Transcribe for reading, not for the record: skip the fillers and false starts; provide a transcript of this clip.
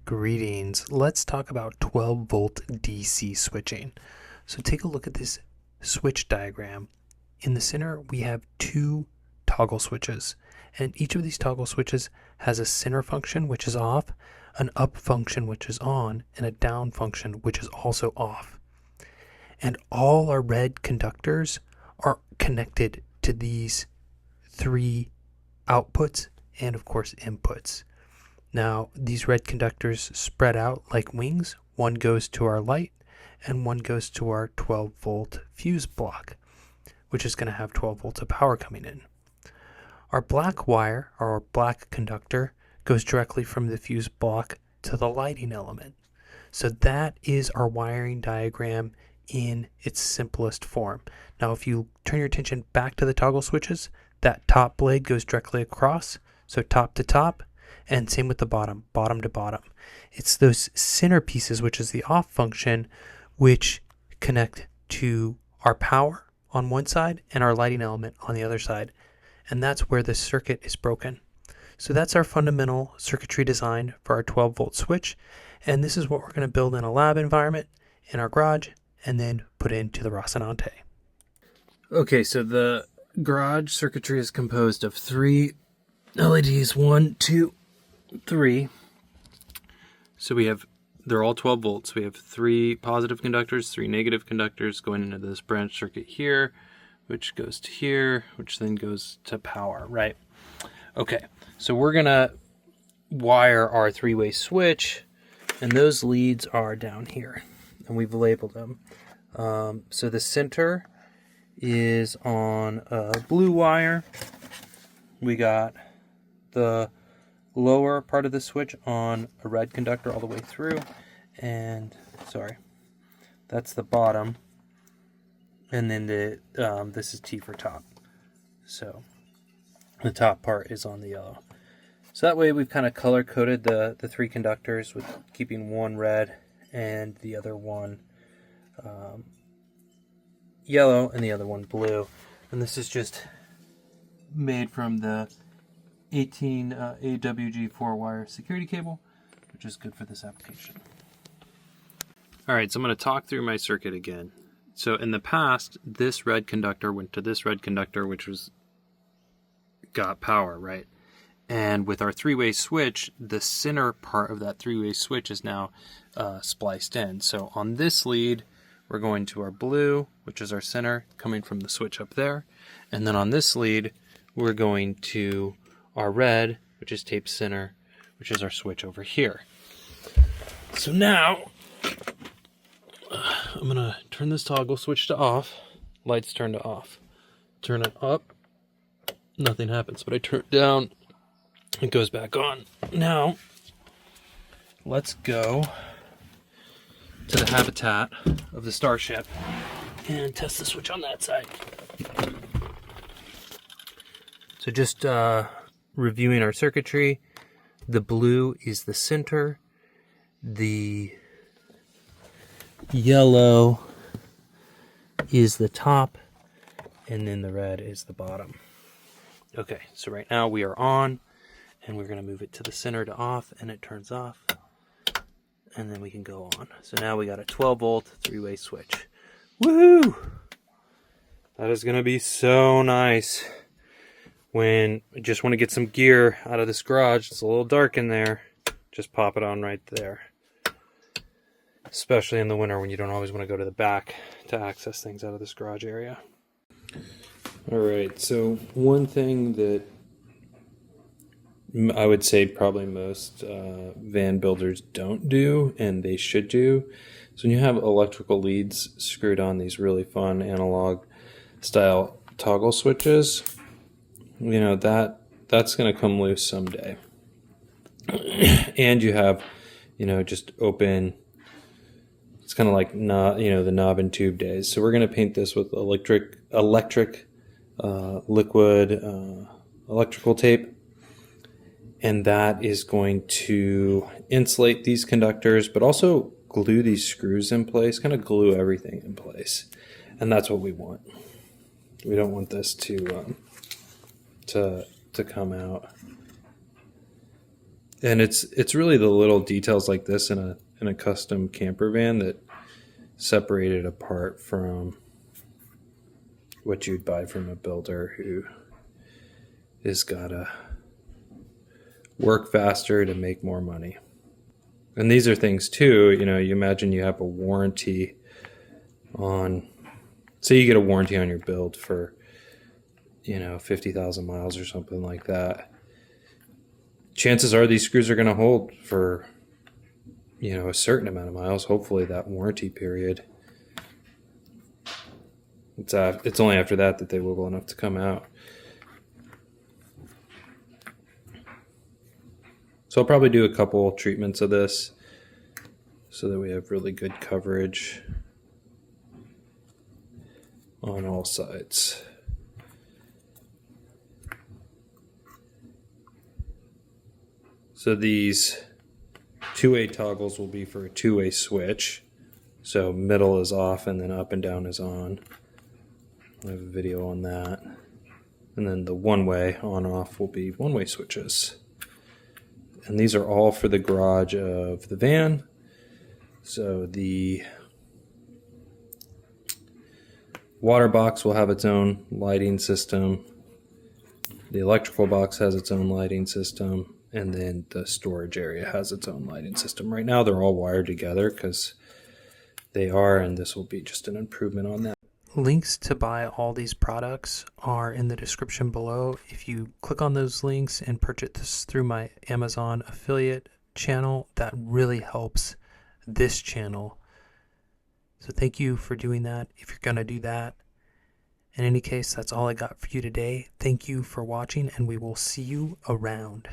Greetings. Let's talk about 12 volt DC switching. So take a look at this switch diagram. In the center, we have two toggle switches, and each of these toggle switches has a center function, which is off, an up function, which is on, and a down function, which is also off. And all our red conductors are connected to these three outputs and, of course, inputs. Now, these red conductors spread out like wings. One goes to our light and one goes to our 12 volt fuse block, which is going to have 12 volts of power coming in. Our black wire, or our black conductor, goes directly from the fuse block to the lighting element. So that is our wiring diagram in its simplest form. Now, if you turn your attention back to the toggle switches, that top blade goes directly across, so top to top. And same with the bottom, bottom to bottom. It's those center pieces, which is the off function, which connect to our power on one side and our lighting element on the other side. And that's where the circuit is broken. So that's our fundamental circuitry design for our 12 volt switch. And this is what we're going to build in a lab environment in our garage and then put into the Rocinante. Okay, so the garage circuitry is composed of three LEDs, 1, 2, 3. So they're all 12 volts. We have 3 positive conductors, 3 negative conductors going into this branch circuit here, which goes to here, which then goes to power, right? Okay, so we're gonna wire our 3-way switch, and those leads are down here, and we've labeled them. So the center is on a blue wire. We got the lower part of the switch on a red conductor all the way through, and that's the bottom, and then this is T for top, so the top part is on the yellow. So that way we've kind of color coded the 3 conductors, with keeping one red and the other one yellow and the other one blue. And this is just made from the 18 AWG 4-wire security cable, which is good for this application. Alright, so I'm going to talk through my circuit again. So in the past, this red conductor went to this red conductor, which got power, right? And with our 3-way switch, the center part of that 3-way switch is now spliced in. So on this lead, we're going to our blue, which is our center, coming from the switch up there. And then on this lead, we're going to our red, which is tape center, which is our switch over here. So now, I'm going to turn this toggle switch to off. Lights turn to off. Turn it up. Nothing happens, but I turn it down. It goes back on. Now, let's go to the habitat of the Starship and test the switch on that side. So just reviewing our circuitry, the blue is the center, the yellow is the top, and then the red is the bottom. Okay, so right now we are on, and we're going to move it to the center to off, and it turns off, and then we can go on. So now we got a 12 volt 3-way switch. Woohoo! That is going to be so nice when I just want to get some gear out of this garage. It's a little dark in there. Just pop it on right there. Especially in the winter when you don't always want to go to the back to access things out of this garage area. Alright, so one thing that I would say probably most van builders don't do, and they should do, is when you have electrical leads screwed on these really fun analog style toggle switches, you know, that's going to come loose someday. And you have, you know, just open, it's kind of like, the knob and tube days. So we're going to paint this with liquid electrical tape. And that is going to insulate these conductors, but also glue these screws in place, kind of glue everything in place. And that's what we want. We don't want this to come out And it's really the little details like this in a custom camper van that separate it apart from what you'd buy from a builder who is gotta work faster to make more money. And these are things too, you imagine you have a warranty on, say you get a warranty on your build for, 50,000 miles or something like that. Chances are these screws are going to hold for, a certain amount of miles, hopefully that warranty period. It's only after that that they wiggle enough to come out. So I'll probably do a couple treatments of this so that we have really good coverage on all sides. So these two-way toggles will be for a two-way switch. So middle is off and then up and down is on. I have a video on that. And then the one-way on-off will be one-way switches. And these are all for the garage of the van. So the water box will have its own lighting system. The electrical box has its own lighting system. And then the storage area has its own lighting system. Right now they're all wired together because they are, and this will be just an improvement on that. Links to buy all these products are in the description below. If you click on those links and purchase this through my Amazon affiliate channel, that really helps this channel. So thank you for doing that if you're going to do that. In any case, that's all I got for you today. Thank you for watching, and we will see you around.